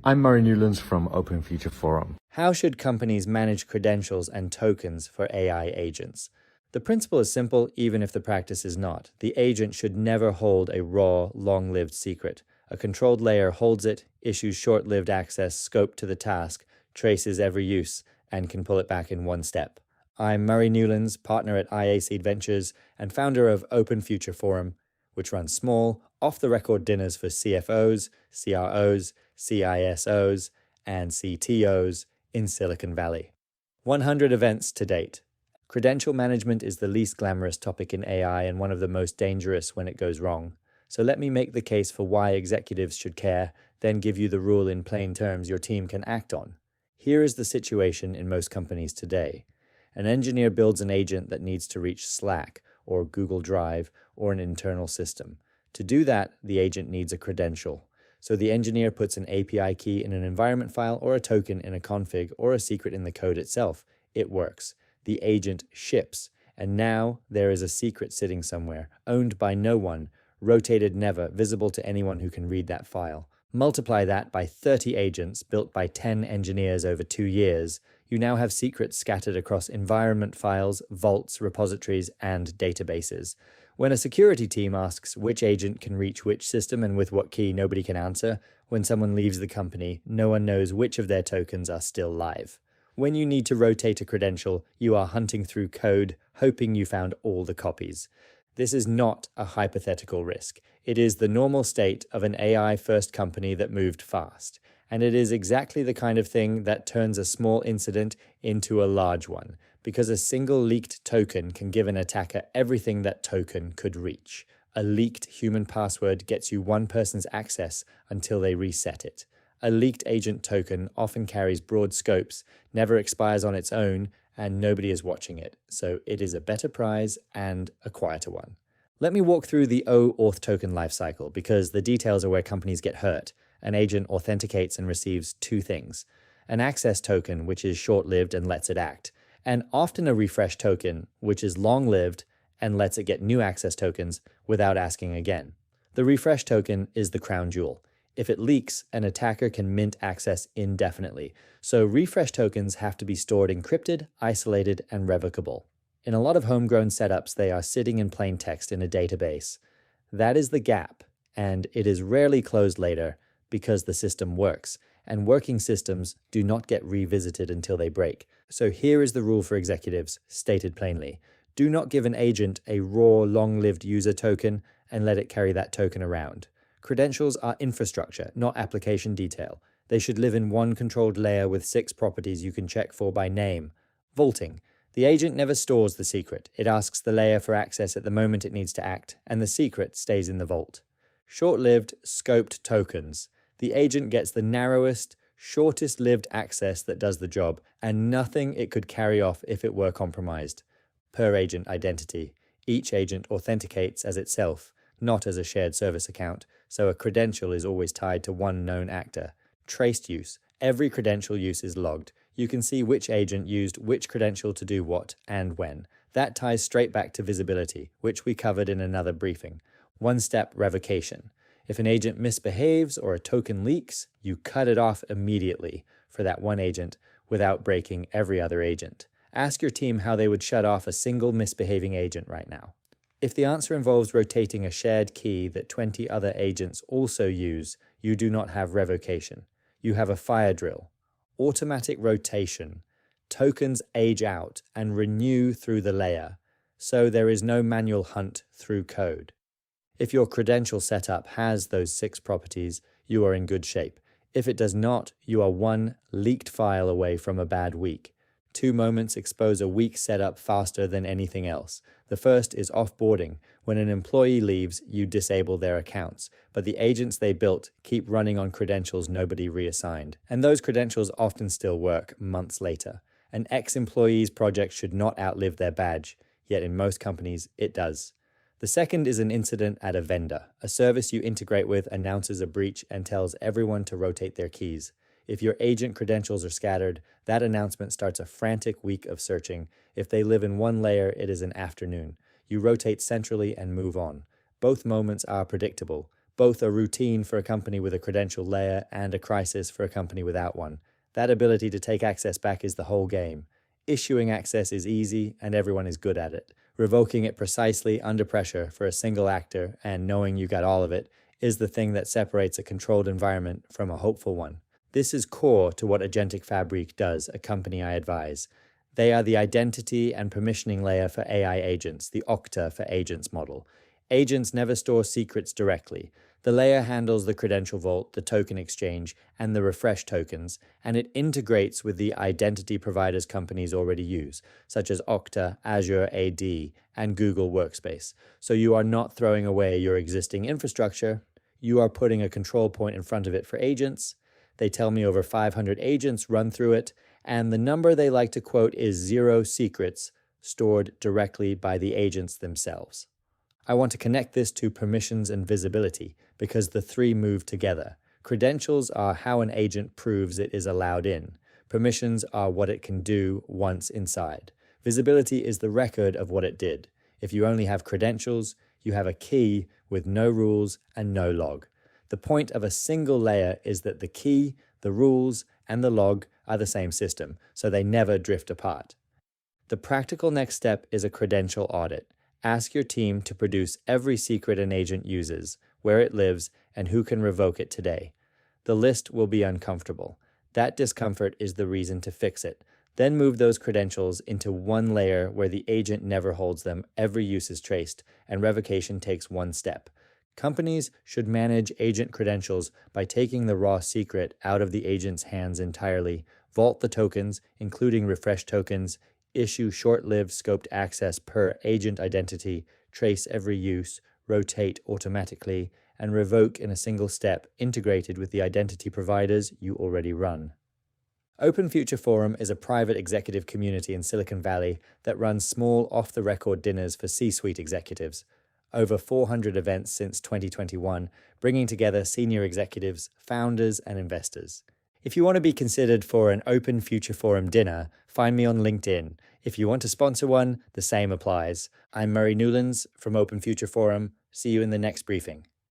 I'm Murray Newlands from Open Future Forum. How should companies manage credentials and tokens for AI agents? The principle is simple, even if the practice is not. The agent should never hold a raw, long-lived secret. A controlled layer holds it, issues short-lived access scope to the task, traces every use, and can pull it back in one step. I'm Murray Newlands, partner at IA Ventures and founder of Open Future Forum, which runs small, off-the-record dinners for CFOs, CROs, CISOs, and CTOs in Silicon Valley. 100 events to date. Credential management is the least glamorous topic in AI and one of the most dangerous when it goes wrong. So let me make the case for why executives should care, then give you the rule in plain terms your team can act on. Here is the situation in most companies today. An engineer builds an agent that needs to reach Slack or Google Drive or an internal system. To do that, the agent needs a credential. So the engineer puts an API key in an environment file or a token in a config or a secret in the code itself. It works. The agent ships. And now there is a secret sitting somewhere, owned by no one, rotated never, visible to anyone who can read that file. Multiply that by 30 agents built by 10 engineers over 2 years. You now have secrets scattered across environment files, vaults, repositories, and databases. When a security team asks which agent can reach which system and with what key, nobody can answer. When someone leaves the company, no one knows which of their tokens are still live. When you need to rotate a credential, you are hunting through code, hoping you found all the copies. This is not a hypothetical risk. It is the normal state of an AI-first company that moved fast. And it is exactly the kind of thing that turns a small incident into a large one, because a single leaked token can give an attacker everything that token could reach. A leaked human password gets you one person's access until they reset it. A leaked agent token often carries broad scopes, never expires on its own, and nobody is watching it, so it is a better prize and a quieter one. Let me walk through the OAuth token lifecycle, because the details are where companies get hurt. An agent authenticates and receives two things: an access token, which is short-lived and lets it act, and often a refresh token, which is long-lived and lets it get new access tokens without asking again. The refresh token is the crown jewel. If it leaks, an attacker can mint access indefinitely, so refresh tokens have to be stored encrypted, isolated, and revocable. In a lot of homegrown setups, they are sitting in plain text in a database. That is the gap, and it is rarely closed later because the system works, and working systems do not get revisited until they break. So here is the rule for executives, stated plainly. Do not give an agent a raw, long-lived user token and let it carry that token around. Credentials are infrastructure, not application detail. They should live in one controlled layer with 6 properties you can check for by name. Vaulting. The agent never stores the secret. It asks the layer for access at the moment it needs to act, and the secret stays in the vault. Short-lived, scoped tokens. The agent gets the narrowest, shortest-lived access that does the job, and nothing it could carry off if it were compromised. Per agent identity. Each agent authenticates as itself, not as a shared service account, so a credential is always tied to one known actor. Traced use. Every credential use is logged. You can see which agent used which credential to do what and when. That ties straight back to visibility, which we covered in another briefing. One-step revocation. If an agent misbehaves or a token leaks, you cut it off immediately for that one agent without breaking every other agent. Ask your team how they would shut off a single misbehaving agent right now. If the answer involves rotating a shared key that 20 other agents also use, you do not have revocation. You have a fire drill. Automatic rotation. Tokens age out and renew through the layer, so there is no manual hunt through code. If your credential setup has those 6 properties, you are in good shape. If it does not, you are one leaked file away from a bad week. 2 moments expose a weak setup faster than anything else. The first is offboarding. When an employee leaves, you disable their accounts, but the agents they built keep running on credentials nobody reassigned. And those credentials often still work months later. An ex-employee's project should not outlive their badge, yet in most companies it does. The second is an incident at a vendor. A service you integrate with announces a breach and tells everyone to rotate their keys. If your agent credentials are scattered, that announcement starts a frantic week of searching. If they live in one layer, it is an afternoon. You rotate centrally and move on. Both moments are predictable, Both are routine for a company with a credential layer and a crisis for a company without one. That ability to take access back is the whole game. Issuing access is easy and everyone is good at it. Revoking it precisely under pressure for a single actor and knowing you got all of it is the thing that separates a controlled environment from a hopeful one. This is core to what Agentic Fabric does, a company I advise. They are the identity and permissioning layer for AI agents, the Okta for agents model. Agents never store secrets directly. The layer handles the credential vault, the token exchange, and the refresh tokens, and it integrates with the identity providers companies already use, such as Okta, Azure AD, and Google Workspace. So you are not throwing away your existing infrastructure. You are putting a control point in front of it for agents. They tell me over 500 agents run through it, and the number they like to quote is 0 secrets stored directly by the agents themselves. I want to connect this to permissions and visibility because the three move together. Credentials are how an agent proves it is allowed in. Permissions are what it can do once inside. Visibility is the record of what it did. If you only have credentials, you have a key with no rules and no log. The point of a single layer is that the key, the rules, and the log are the same system, so they never drift apart. The practical next step is a credential audit. Ask your team to produce every secret an agent uses, where it lives, and who can revoke it today. The list will be uncomfortable. That discomfort is the reason to fix it. Then move those credentials into one layer where the agent never holds them, every use is traced, and revocation takes one step. Companies should manage agent credentials by taking the raw secret out of the agent's hands entirely, vault the tokens, including refresh tokens, issue short-lived scoped access per agent identity, trace every use, rotate automatically, and revoke in a single step integrated with the identity providers you already run. Open Future Forum is a private executive community in Silicon Valley that runs small off-the-record dinners for C-suite executives. Over 400 events since 2021, bringing together senior executives, founders, and investors. If you want to be considered for an Open Future Forum dinner, find me on LinkedIn. If you want to sponsor one, the same applies. I'm Murray Newlands from Open Future Forum. See you in the next briefing.